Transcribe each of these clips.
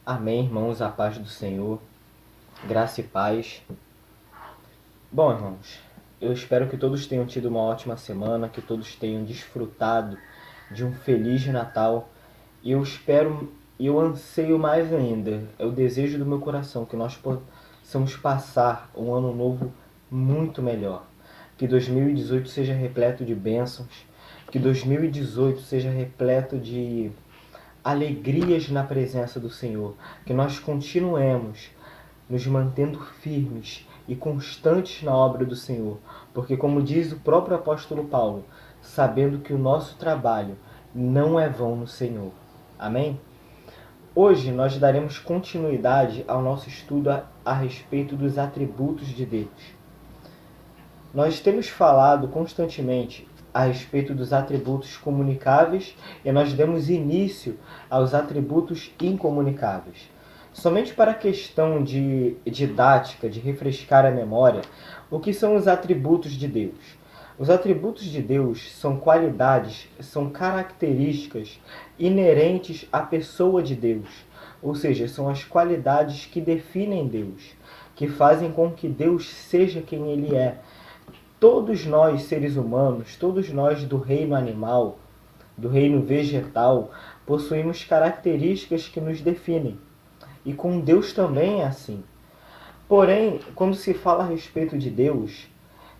Amém, irmãos, a paz do Senhor, graça e paz. Bom, irmãos, eu espero que todos tenham tido uma ótima semana, que todos tenham desfrutado de um feliz Natal. E eu espero, e eu anseio mais ainda, é o desejo do meu coração, que nós possamos passar um ano novo muito melhor. Que 2018 seja repleto de bênçãos, que 2018 seja repleto de alegrias na presença do Senhor, que nós continuemos nos mantendo firmes e constantes na obra do Senhor, porque como diz o próprio apóstolo Paulo, sabendo que o nosso trabalho não é vão no Senhor. Amém? Hoje nós daremos continuidade ao nosso estudo a respeito dos atributos de Deus. Nós temos falado constantemente a respeito dos atributos comunicáveis e nós demos início aos atributos incomunicáveis. Somente para a questão de didática, de refrescar a memória, o que são os atributos de Deus? Os atributos de Deus são qualidades, são características inerentes à pessoa de Deus, ou seja, são as qualidades que definem Deus, que fazem com que Deus seja quem Ele é. Todos nós, seres humanos, todos nós do reino animal, do reino vegetal, possuímos características que nos definem. E com Deus também é assim. Porém, quando se fala a respeito de Deus,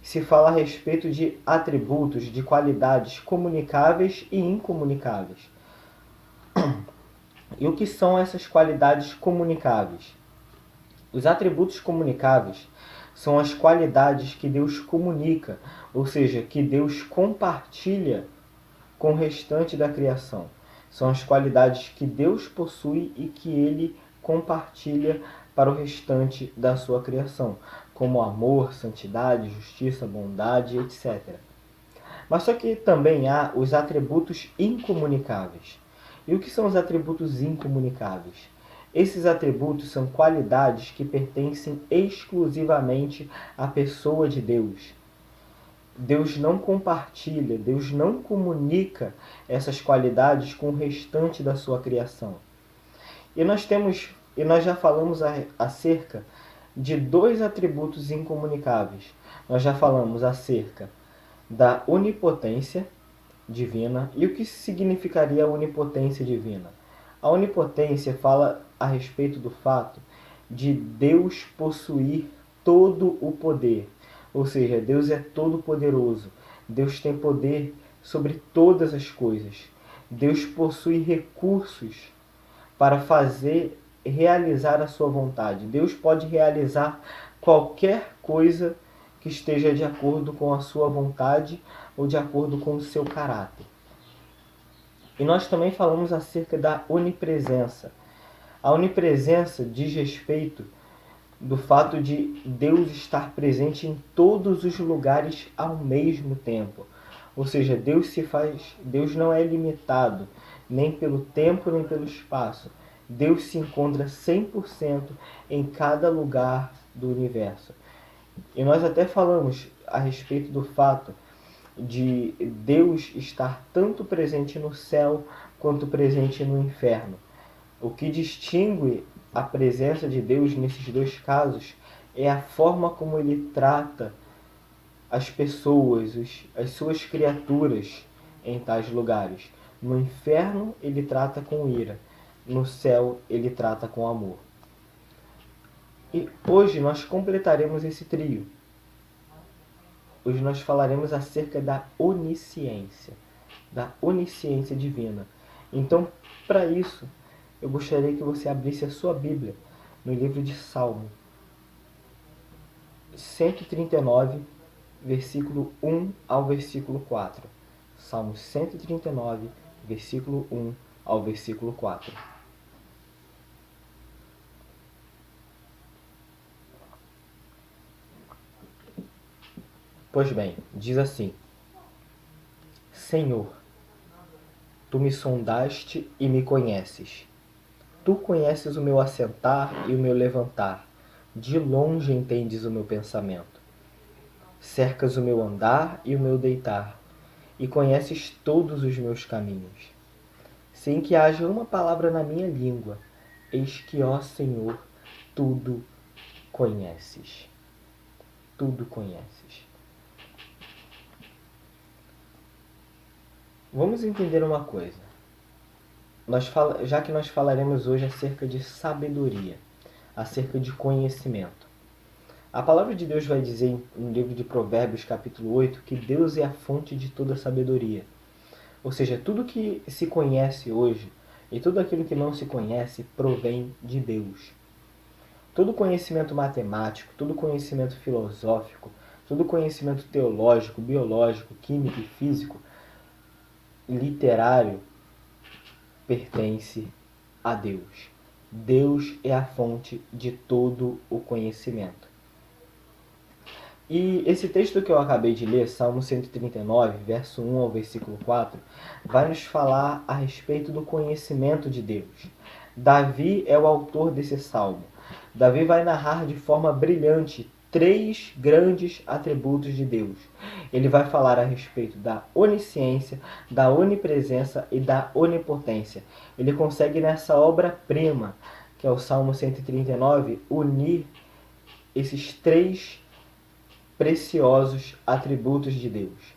se fala a respeito de atributos, de qualidades comunicáveis e incomunicáveis. E o que são essas qualidades comunicáveis? Os atributos comunicáveis são as qualidades que Deus comunica, ou seja, que Deus compartilha com o restante da criação. São as qualidades que Deus possui e que Ele compartilha para o restante da sua criação, como amor, santidade, justiça, bondade, etc. Mas só que também há os atributos incomunicáveis. E o que são os atributos incomunicáveis? Esses atributos são qualidades que pertencem exclusivamente à pessoa de Deus. Deus não compartilha, Deus não comunica essas qualidades com o restante da sua criação. E nós já falamos acerca de dois atributos incomunicáveis. Nós já falamos acerca da onipotência divina. E o que significaria a onipotência divina? A onipotência fala a respeito do fato de Deus possuir todo o poder. Ou seja, Deus é todo poderoso. Deus tem poder sobre todas as coisas. Deus possui recursos para realizar a sua vontade. Deus pode realizar qualquer coisa que esteja de acordo com a sua vontade ou de acordo com o seu caráter. E nós também falamos acerca da onipresença. A onipresença diz respeito do fato de Deus estar presente em todos os lugares ao mesmo tempo. Ou seja, Deus não é limitado nem pelo tempo nem pelo espaço. Deus se encontra 100% em cada lugar do universo. E nós até falamos a respeito do fato de Deus estar tanto presente no céu quanto presente no inferno. O que distingue a presença de Deus nesses dois casos é a forma como Ele trata as pessoas, as suas criaturas em tais lugares. No inferno Ele trata com ira, no céu Ele trata com amor. E hoje nós completaremos esse trio. Hoje nós falaremos acerca da onisciência divina. Então, para isso, eu gostaria que você abrisse a sua Bíblia no livro de Salmo 139, versículo 1 ao versículo 4. Salmo 139, versículo 1 ao versículo 4. Pois bem, diz assim: Senhor, tu me sondaste e me conheces. Tu conheces o meu assentar e o meu levantar. De longe entendes o meu pensamento. Cercas o meu andar e o meu deitar, e conheces todos os meus caminhos. Sem que haja uma palavra na minha língua, Eis que, ó Senhor, tudo conheces. Tudo conheces. Vamos entender uma coisa. Já que nós falaremos hoje acerca de sabedoria, acerca de conhecimento. A palavra de Deus vai dizer no livro de Provérbios, capítulo 8, que Deus é a fonte de toda sabedoria. Ou seja, tudo que se conhece hoje e tudo aquilo que não se conhece provém de Deus. Todo conhecimento matemático, todo conhecimento filosófico, todo conhecimento teológico, biológico, químico e físico, literário, pertence a Deus. Deus é a fonte de todo o conhecimento. E esse texto que eu acabei de ler, Salmo 139, verso 1 ao versículo 4, vai nos falar a respeito do conhecimento de Deus. Davi é o autor desse salmo. Davi vai narrar de forma brilhante 3 grandes atributos de Deus. Ele vai falar a respeito da onisciência, da onipresença e da onipotência. Ele consegue nessa obra-prima, que é o Salmo 139, unir esses 3 preciosos atributos de Deus.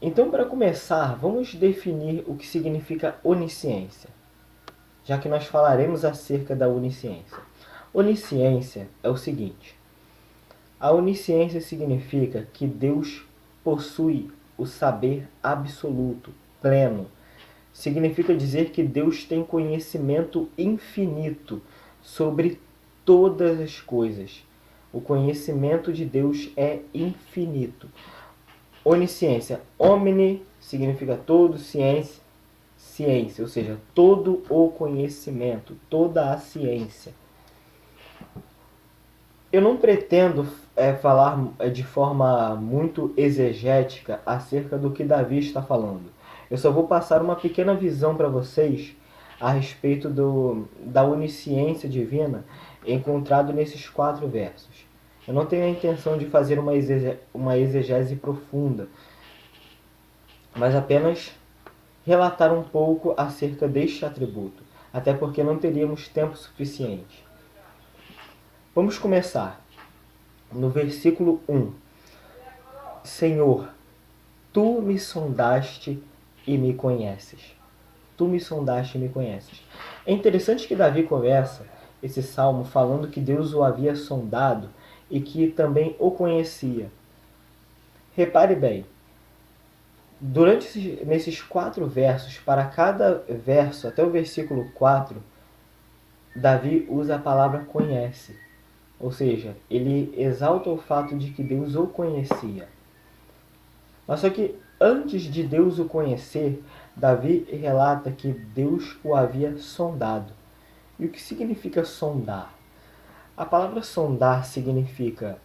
Então, para começar, vamos definir o que significa onisciência, já que nós falaremos acerca da onisciência. Onisciência é o seguinte: a onisciência significa que Deus possui o saber absoluto, pleno. Significa dizer que Deus tem conhecimento infinito sobre todas as coisas. O conhecimento de Deus é infinito. Onisciência. Omni significa todo, ciência, ciência, ou seja, todo o conhecimento, toda a ciência. Eu não pretendo falar de forma muito exegética acerca do que Davi está falando. Eu só vou passar uma pequena visão para vocês a respeito da onisciência divina encontrado nesses 4 versos. Eu não tenho a intenção de fazer uma exegese profunda, mas apenas relatar um pouco acerca deste atributo, até porque não teríamos tempo suficiente. Vamos começar no versículo 1. Senhor, tu me sondaste e me conheces. Tu me sondaste e me conheces. É interessante que Davi começa esse salmo falando que Deus o havia sondado e que também o conhecia. Repare bem, nesses 4 versos, para cada verso, até o versículo 4, Davi usa a palavra conhece. Ou seja, ele exalta o fato de que Deus o conhecia. Mas só que antes de Deus o conhecer, Davi relata que Deus o havia sondado. E o que significa sondar? A palavra sondar significa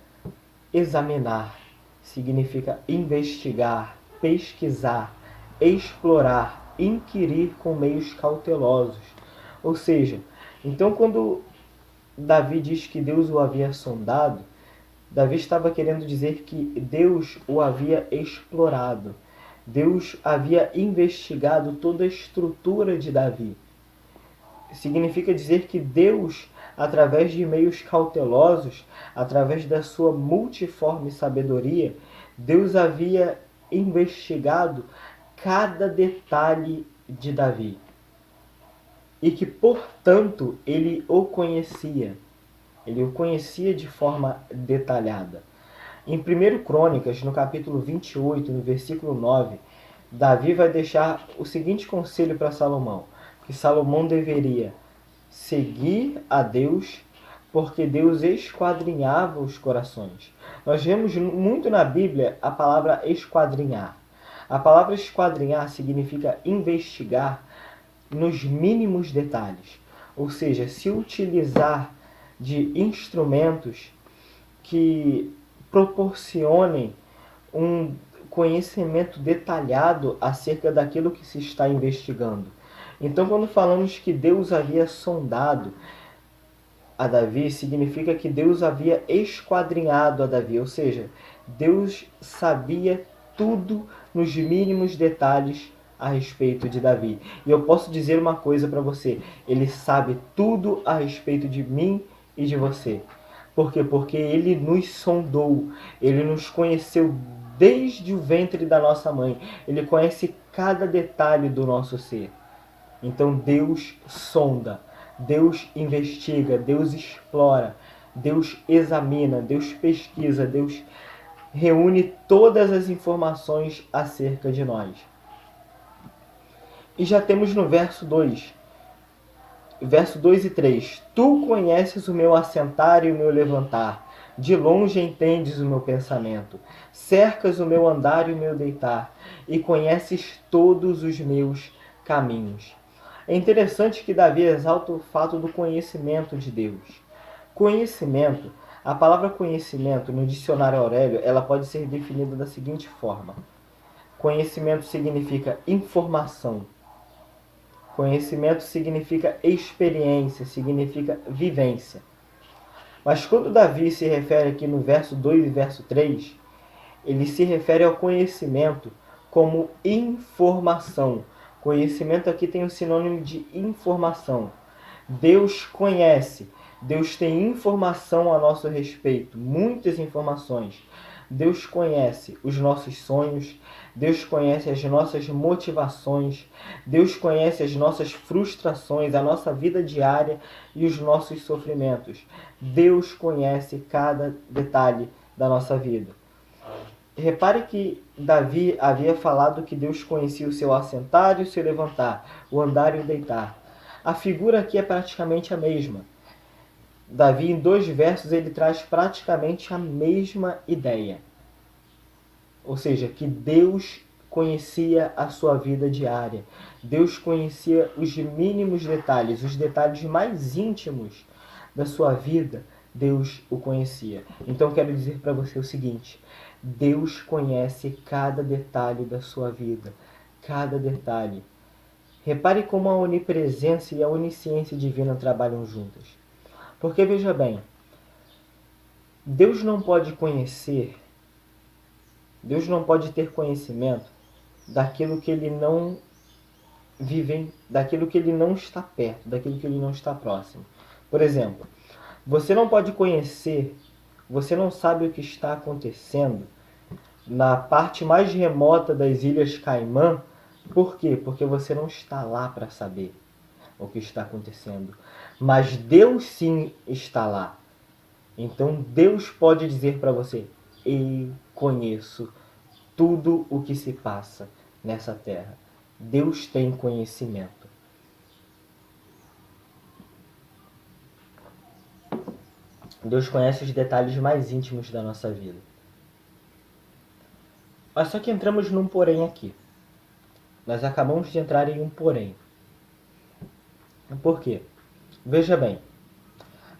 examinar, significa investigar, pesquisar, explorar, inquirir com meios cautelosos. Ou seja, então quando Davi diz que Deus o havia sondado, Davi estava querendo dizer que Deus o havia explorado. Deus havia investigado toda a estrutura de Davi. Significa dizer que Deus, através de meios cautelosos, através da sua multiforme sabedoria, Deus havia investigado cada detalhe de Davi. E que, portanto, ele o conhecia. Ele o conhecia de forma detalhada. Em 1 Crônicas, no capítulo 28, no versículo 9, Davi vai deixar o seguinte conselho para Salomão: que Salomão deveria seguir a Deus, porque Deus esquadrinhava os corações. Nós vemos muito na Bíblia a palavra esquadrinhar. A palavra esquadrinhar significa investigar nos mínimos detalhes, ou seja, se utilizar de instrumentos que proporcionem um conhecimento detalhado acerca daquilo que se está investigando. Então, quando falamos que Deus havia sondado a Davi, significa que Deus havia esquadrinhado a Davi, ou seja, Deus sabia tudo nos mínimos detalhes a respeito de Davi. E eu posso dizer uma coisa para você: ele sabe tudo a respeito de mim e de você. Por quê? Porque ele nos sondou, ele nos conheceu desde o ventre da nossa mãe. Ele conhece cada detalhe do nosso ser. Então Deus sonda, Deus investiga, Deus explora, Deus examina, Deus pesquisa, Deus reúne todas as informações acerca de nós. E já temos no verso 2 e 3. Tu conheces o meu assentar e o meu levantar. De longe entendes o meu pensamento. Cercas o meu andar e o meu deitar. E conheces todos os meus caminhos. É interessante que Davi exalta o fato do conhecimento de Deus. Conhecimento, a palavra conhecimento no dicionário Aurélio, ela pode ser definida da seguinte forma. Conhecimento significa informação. Conhecimento significa experiência, significa vivência. Mas quando Davi se refere aqui no verso 2 e verso 3, ele se refere ao conhecimento como informação. Conhecimento aqui tem o sinônimo de informação. Deus conhece, Deus tem informação a nosso respeito, muitas informações. Deus conhece os nossos sonhos, Deus conhece as nossas motivações, Deus conhece as nossas frustrações, a nossa vida diária e os nossos sofrimentos. Deus conhece cada detalhe da nossa vida. Repare que Davi havia falado que Deus conhecia o seu assentar e o seu levantar, o andar e o deitar. A figura aqui é praticamente a mesma. Davi, em 2 versos, ele traz praticamente a mesma ideia. Ou seja, que Deus conhecia a sua vida diária. Deus conhecia os mínimos detalhes, os detalhes mais íntimos da sua vida. Deus o conhecia. Então quero dizer para você o seguinte: Deus conhece cada detalhe da sua vida. Cada detalhe. Repare como a onipresença e a onisciência divina trabalham juntas. Porque veja bem, Deus não pode conhecer, Deus não pode ter conhecimento daquilo que ele não vive, daquilo que ele não está perto, daquilo que ele não está próximo. Por exemplo, você não pode conhecer, você não sabe o que está acontecendo na parte mais remota das Ilhas Caimã. Por quê? Porque você não está lá para saber o que está acontecendo. Mas Deus sim está lá. Então Deus pode dizer para você: eu conheço tudo o que se passa nessa terra. Deus tem conhecimento. Deus conhece os detalhes mais íntimos da nossa vida. Mas só que entramos num porém aqui. Nós acabamos de entrar em um porém. Por quê? Veja bem,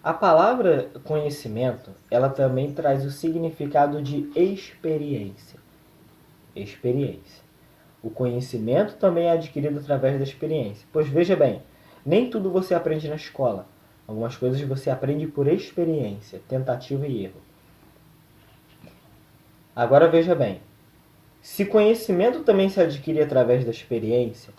a palavra conhecimento, ela também traz o significado de experiência. Experiência. O conhecimento também é adquirido através da experiência. Pois veja bem, nem tudo você aprende na escola. Algumas coisas você aprende por experiência, tentativa e erro. Agora veja bem, se conhecimento também se adquire através da experiência,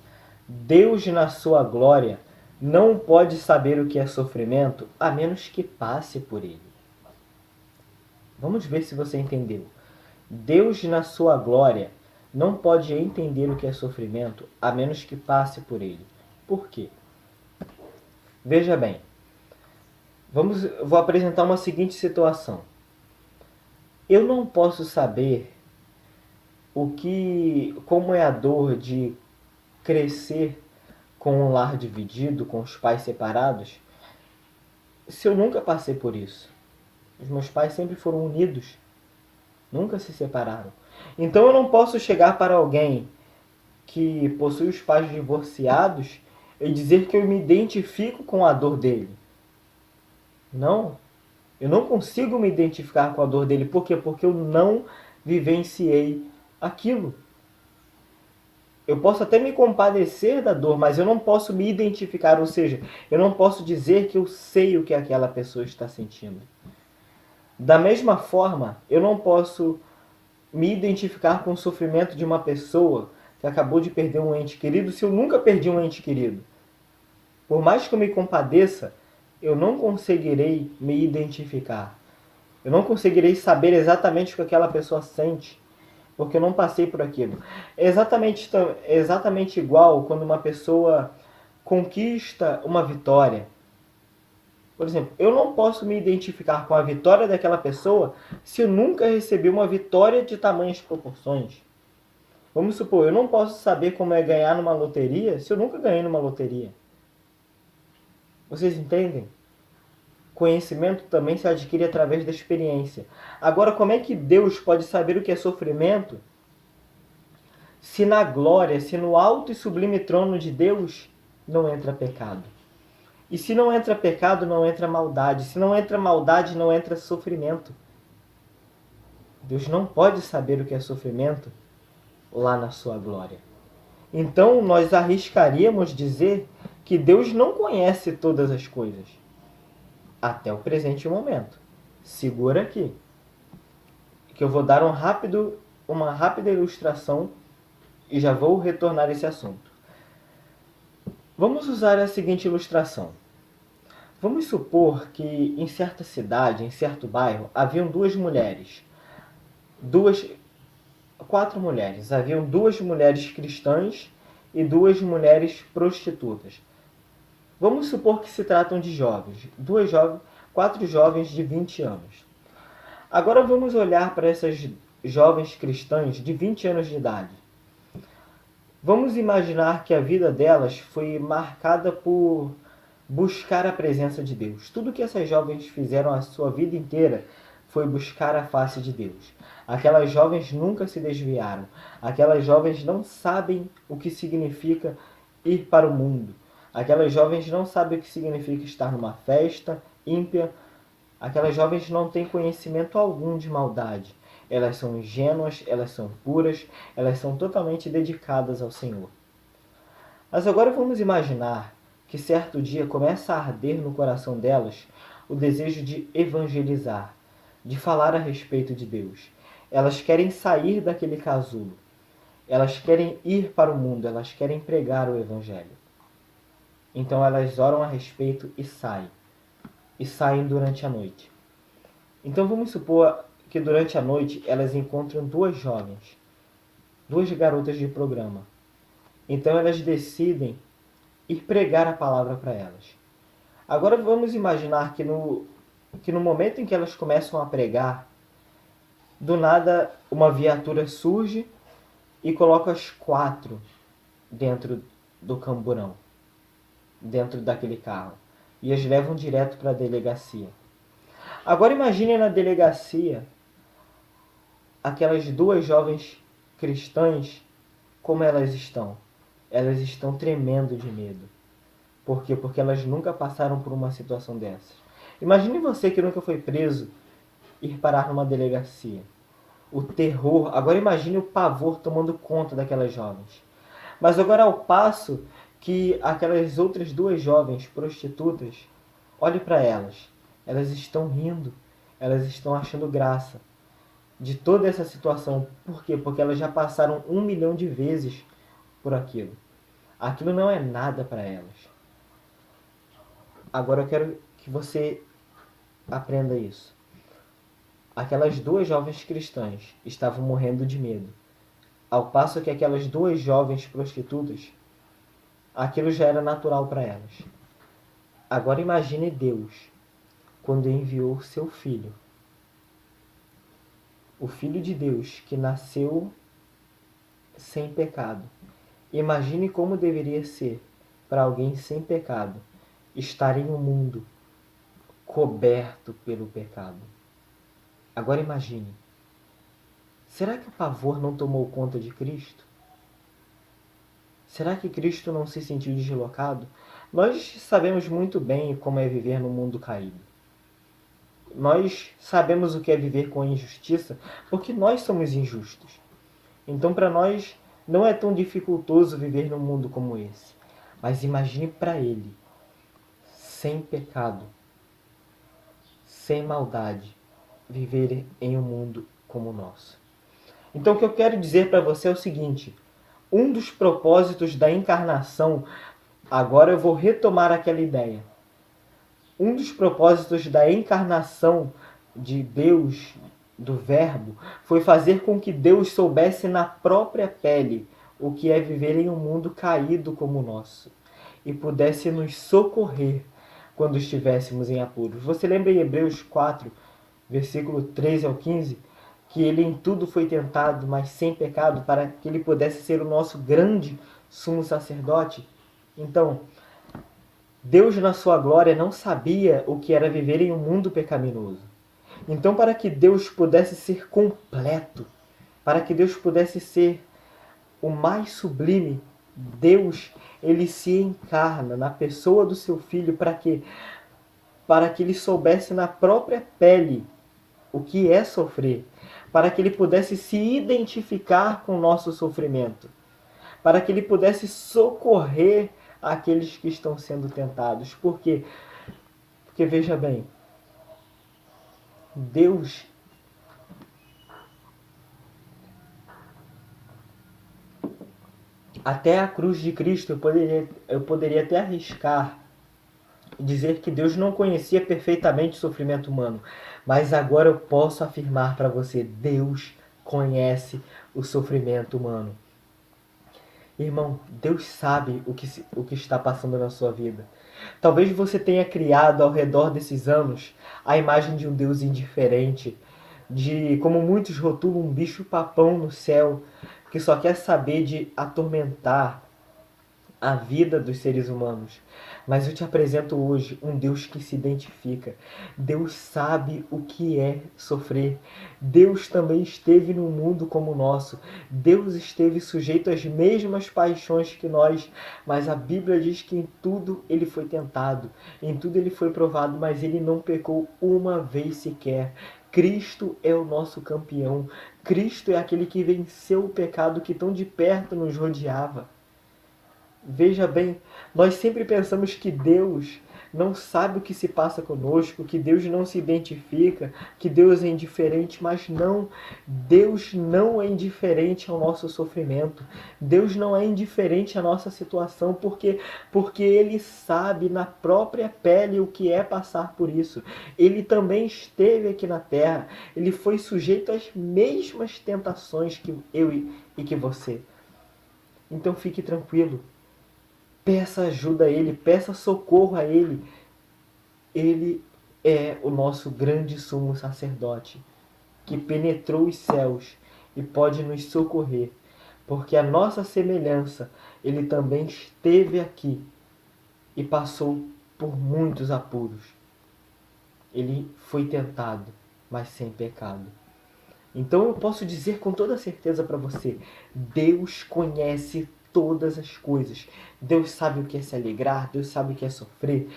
Deus na sua glória não pode saber o que é sofrimento a menos que passe por ele. Vamos ver se você entendeu. Deus na sua glória não pode entender o que é sofrimento a menos que passe por ele. Por quê? Veja bem, vou apresentar uma seguinte situação. Eu não posso saber como é a dor de crescer com um lar dividido, com os pais separados, se eu nunca passei por isso. Os meus pais sempre foram unidos, nunca se separaram. Então eu não posso chegar para alguém que possui os pais divorciados e dizer que eu me identifico com a dor dele. Não, eu não consigo me identificar com a dor dele. Por quê? Porque eu não vivenciei aquilo. Eu posso até me compadecer da dor, mas eu não posso me identificar, ou seja, eu não posso dizer que eu sei o que aquela pessoa está sentindo. Da mesma forma, eu não posso me identificar com o sofrimento de uma pessoa que acabou de perder um ente querido se eu nunca perdi um ente querido? Por mais que eu me compadeça, eu não conseguirei me identificar. Eu não conseguirei saber exatamente o que aquela pessoa sente, porque eu não passei por aquilo. É exatamente igual quando uma pessoa conquista uma vitória. Por exemplo, eu não posso me identificar com a vitória daquela pessoa se eu nunca recebi uma vitória de tamanhas proporções. Vamos supor, eu não posso saber como é ganhar numa loteria se eu nunca ganhei numa loteria. Vocês entendem? Conhecimento também se adquire através da experiência. Agora, como é que Deus pode saber o que é sofrimento se na glória, se no alto e sublime trono de Deus não entra pecado? E se não entra pecado, não entra maldade. Se não entra maldade, não entra sofrimento. Deus não pode saber o que é sofrimento lá na sua glória. Então, nós arriscaríamos dizer que Deus não conhece todas as coisas. Até o presente momento. Segura aqui, que eu vou dar uma rápida ilustração e já vou retornar a esse assunto. Vamos usar a seguinte ilustração. Vamos supor que em certa cidade, em certo bairro, haviam quatro mulheres. Haviam duas mulheres cristãs e duas mulheres prostitutas. Vamos supor que se tratam de jovens, quatro jovens de 20 anos. Agora vamos olhar para essas jovens cristãs de 20 anos de idade. Vamos imaginar que a vida delas foi marcada por buscar a presença de Deus. Tudo que essas jovens fizeram a sua vida inteira foi buscar a face de Deus. Aquelas jovens nunca se desviaram. Aquelas jovens não sabem o que significa ir para o mundo. Aquelas jovens não sabem o que significa estar numa festa ímpia. Aquelas jovens não têm conhecimento algum de maldade. Elas são ingênuas, elas são puras, elas são totalmente dedicadas ao Senhor. Mas agora vamos imaginar que certo dia começa a arder no coração delas o desejo de evangelizar, de falar a respeito de Deus. Elas querem sair daquele casulo. Elas querem ir para o mundo, elas querem pregar o Evangelho. Então elas oram a respeito e saem. E saem durante a noite. Então vamos supor que durante a noite elas encontram duas jovens, duas garotas de programa. Então elas decidem ir pregar a palavra para elas. Agora vamos imaginar que no momento em que elas começam a pregar, do nada uma viatura surge e coloca as quatro dentro do camburão, dentro daquele carro, e as levam direto para a delegacia. Agora imagine na delegacia aquelas duas jovens cristãs, como elas estão. Elas estão tremendo de medo. Por quê? Porque elas nunca passaram por uma situação dessas. Imagine você que nunca foi preso ir parar numa delegacia. O terror, agora imagine o pavor tomando conta daquelas jovens. Mas agora ao passo que aquelas outras duas jovens prostitutas, olhe para elas. Elas estão rindo, elas estão achando graça de toda essa situação. Por quê? Porque elas já passaram 1 milhão de vezes por aquilo. Aquilo não é nada para elas. Agora eu quero que você aprenda isso. Aquelas duas jovens cristãs estavam morrendo de medo, ao passo que aquelas duas jovens prostitutas, aquilo já era natural para elas. Agora imagine Deus, quando enviou seu Filho. O Filho de Deus, que nasceu sem pecado. Imagine como deveria ser para alguém sem pecado estar em um mundo coberto pelo pecado. Agora imagine. Será que o pavor não tomou conta de Cristo? Será que Cristo não se sentiu deslocado? Nós sabemos muito bem como é viver no mundo caído. Nós sabemos o que é viver com injustiça porque nós somos injustos. Então para nós não é tão dificultoso viver num mundo como esse. Mas imagine para ele, sem pecado, sem maldade, viver em um mundo como o nosso. Então o que eu quero dizer para você é o seguinte: Um dos propósitos da encarnação, agora eu vou retomar aquela ideia. Um dos propósitos da encarnação de Deus, do Verbo, foi fazer com que Deus soubesse na própria pele o que é viver em um mundo caído como o nosso e pudesse nos socorrer quando estivéssemos em apuros. Você lembra em Hebreus 4, versículo 13 ao 15, que ele em tudo foi tentado, mas sem pecado, para que ele pudesse ser o nosso grande sumo sacerdote? Então, Deus na sua glória não sabia o que era viver em um mundo pecaminoso. Então, para que Deus pudesse ser completo, para que Deus pudesse ser o mais sublime, Deus, ele se encarna na pessoa do seu filho para que ele soubesse na própria pele o que é sofrer, para que ele pudesse se identificar com o nosso sofrimento, para que ele pudesse socorrer aqueles que estão sendo tentados. Por quê? Porque veja bem, Deus até a cruz de Cristo eu poderia até arriscar dizer que Deus não conhecia perfeitamente o sofrimento humano, mas agora eu posso afirmar para você, Deus conhece o sofrimento humano. Irmão, Deus sabe o que está passando na sua vida. Talvez você tenha criado ao redor desses anos a imagem de um Deus indiferente, de, como muitos rotulam, um bicho-papão no céu, que só quer saber de atormentar a vida dos seres humanos. Mas eu te apresento hoje um Deus que se identifica. Deus sabe o que é sofrer. Deus também esteve num mundo como o nosso. Deus esteve sujeito às mesmas paixões que nós, mas a Bíblia diz que em tudo ele foi tentado, em tudo ele foi provado, mas ele não pecou uma vez sequer. Cristo é o nosso campeão. Cristo é aquele que venceu o pecado que tão de perto nos rodeava. Veja bem, nós sempre pensamos que Deus não sabe o que se passa conosco, que Deus não se identifica, que Deus é indiferente, mas não, Deus não é indiferente ao nosso sofrimento. Deus não é indiferente à nossa situação, porque Ele sabe na própria pele o que é passar por isso. Ele também esteve aqui na terra, Ele foi sujeito às mesmas tentações que eu e que você. Então fique tranquilo. Peça ajuda a Ele, peça socorro a Ele. Ele é o nosso grande sumo sacerdote, que penetrou os céus e pode nos socorrer, porque a nossa semelhança, Ele também esteve aqui e passou por muitos apuros. Ele foi tentado, mas sem pecado. Então eu posso dizer com toda certeza para você, Deus conhece todas as coisas. Deus sabe o que é se alegrar, Deus sabe o que é sofrer,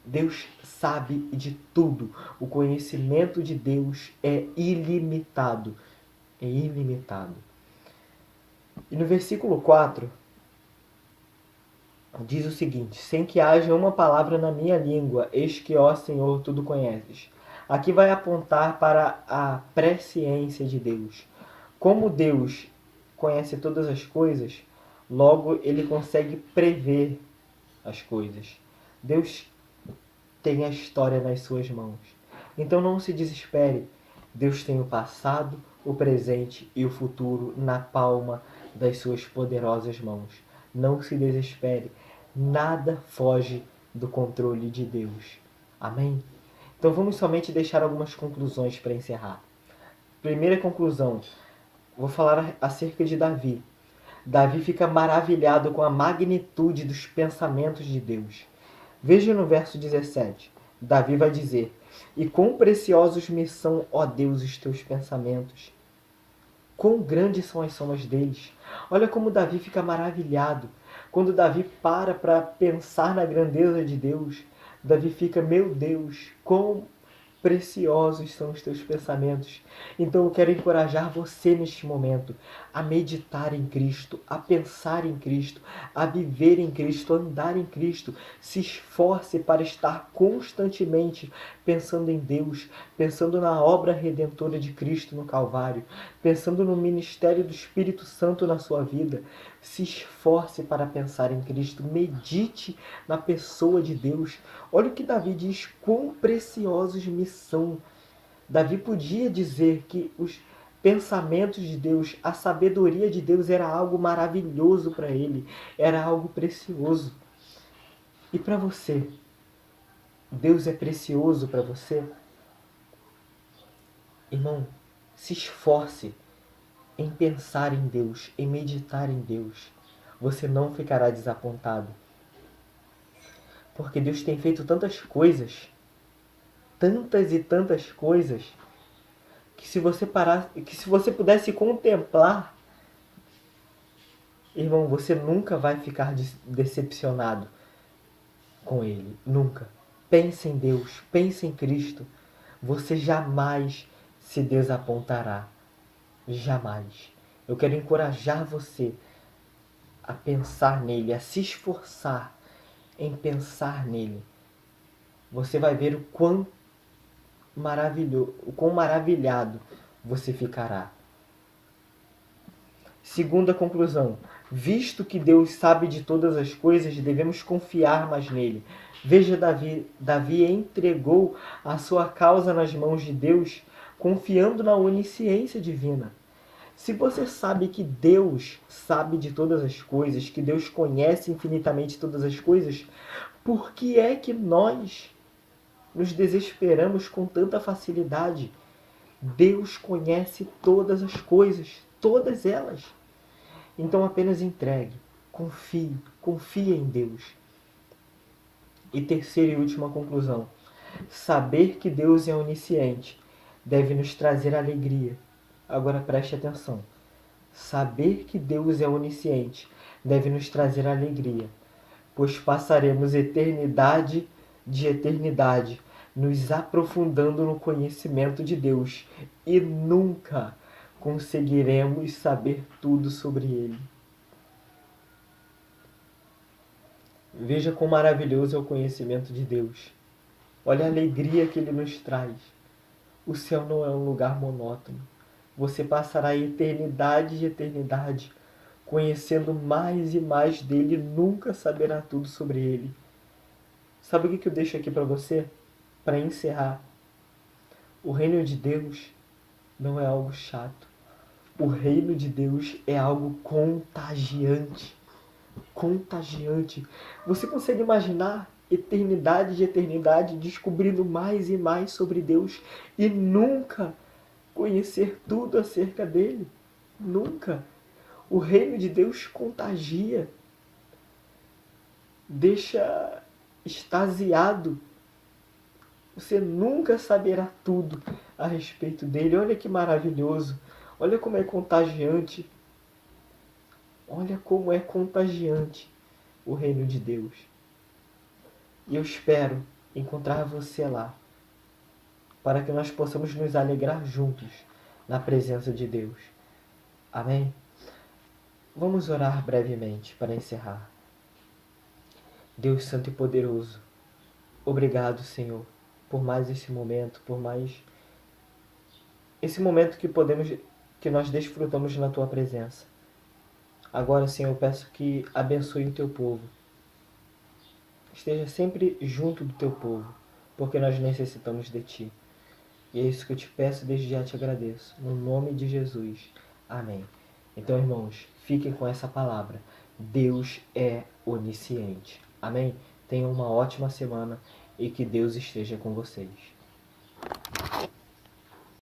Deus sabe de tudo. O conhecimento de Deus é ilimitado. É ilimitado. E no versículo 4, diz o seguinte: sem que haja uma palavra na minha língua, eis que, ó Senhor, tudo conheces. Aqui vai apontar para a presciência de Deus. Como Deus conhece todas as coisas, logo ele consegue prever as coisas. Deus tem a história nas suas mãos. Então não se desespere. Deus tem o passado, o presente e o futuro na palma das suas poderosas mãos. Não se desespere. Nada foge do controle de Deus. Amém? Então vamos somente deixar algumas conclusões para encerrar. Primeira conclusão, vou falar acerca de Davi. Davi fica maravilhado com a magnitude dos pensamentos de Deus. Veja no verso 17. Davi vai dizer: e quão preciosos me são, ó Deus, os teus pensamentos. Quão grandes são as somas deles. Olha como Davi fica maravilhado. Quando Davi para pensar na grandeza de Deus, Davi fica, meu Deus, quão preciosos são os teus pensamentos. Então eu quero encorajar você neste momento a meditar em Cristo, a pensar em Cristo, a viver em Cristo, a andar em Cristo. Se esforce para estar constantemente pensando em Deus, pensando na obra redentora de Cristo no Calvário, pensando no ministério do Espírito Santo na sua vida. Se esforce para pensar em Cristo. Medite na pessoa de Deus. Olha o que Davi diz, quão preciosos me são. Davi podia dizer que os pensamentos de Deus, a sabedoria de Deus era algo maravilhoso para ele, era algo precioso. E para você, Deus é precioso para você? Irmão, se esforce em pensar em Deus, em meditar em Deus. Você não ficará desapontado. Porque Deus tem feito tantas coisas, tantas e tantas coisas, que se você pudesse contemplar, irmão, você nunca vai ficar decepcionado com Ele. Nunca. Pense em Deus, pense em Cristo. Você jamais se desapontará. Jamais. Eu quero encorajar você a pensar nele, a se esforçar em pensar nele. Você vai ver o quão maravilhado você ficará. Segunda conclusão. Visto que Deus sabe de todas as coisas, devemos confiar mais nele. Veja Davi. Davi entregou a sua causa nas mãos de Deus, confiando na onisciência divina. Se você sabe que Deus sabe de todas as coisas, que Deus conhece infinitamente todas as coisas, por que é que nós nos desesperamos com tanta facilidade? Deus conhece todas as coisas, todas elas. Então apenas entregue, confie em Deus. E terceira e última conclusão. Saber que Deus é onisciente deve nos trazer alegria. Agora preste atenção. Saber que Deus é onisciente deve nos trazer alegria, pois passaremos eternidade de eternidade nos aprofundando no conhecimento de Deus e nunca conseguiremos saber tudo sobre Ele. Veja quão maravilhoso é o conhecimento de Deus. Olha a alegria que Ele nos traz. O céu não é um lugar monótono. Você passará a eternidade de eternidade conhecendo mais e mais dele, nunca saberá tudo sobre ele. Sabe o que eu deixo aqui para você? Para encerrar. O reino de Deus não é algo chato. O reino de Deus é algo contagiante. Contagiante. Você consegue imaginar eternidade de eternidade descobrindo mais e mais sobre Deus e nunca conhecer tudo acerca dele? Nunca. O reino de Deus contagia, deixa extasiado. Você nunca saberá tudo a respeito dele. Olha que maravilhoso. Olha como é contagiante. Olha como é contagiante o reino de Deus. E eu espero encontrar você lá, para que nós possamos nos alegrar juntos na presença de Deus. Amém? Vamos orar brevemente para encerrar. Deus Santo e Poderoso, obrigado, Senhor, por mais esse momento, por mais esse momento que nós desfrutamos na Tua presença. Agora, Senhor, eu peço que abençoe o Teu povo. Esteja sempre junto do Teu povo, porque nós necessitamos de Ti. E é isso que eu te peço, desde já te agradeço. No nome de Jesus. Amém. Então, irmãos, fiquem com essa palavra. Deus é onisciente. Amém? Tenham uma ótima semana e que Deus esteja com vocês.